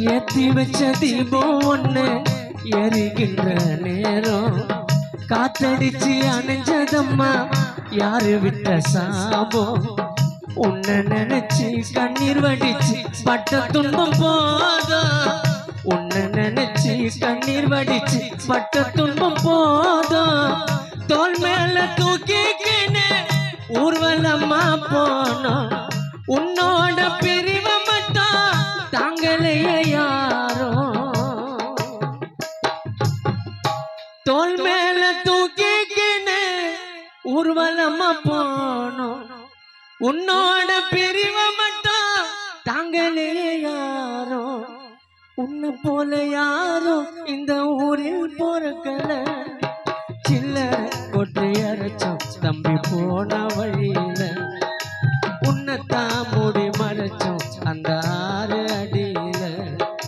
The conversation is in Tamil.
ஏத்தி வச்ச தீபம் ஒண்ணு எரிகின்ற நேரம் காத்தடிச்சு அணைஞ்சதம்மா யாரு விட்ட சாபம் உன்னை நினைச்சு கண்ணீர் வடிச்சு பட்ட துன்பம் போதும் உன்னை நினைச்சு கண்ணீர் வடிச்சு பட்ட துன்பம் போதும் தோல் மேல தூக்கிக்கின்னு ஊர்வலமா போனோம் உன்னோட பிரிவ மட்டும் தாங்களையே யாரோ தோல் மேல தூக்கிக்கின்னு ஊர்வலமா போனோம் உன்னோட பிரிவ மட்டும் தாங்களையே யாரோ உன்னை போல யாரோ இந்த ஊரில் பொறுக்கல சில்லறை கொட்டை அரைச்சோம் தம்பி போன வழியில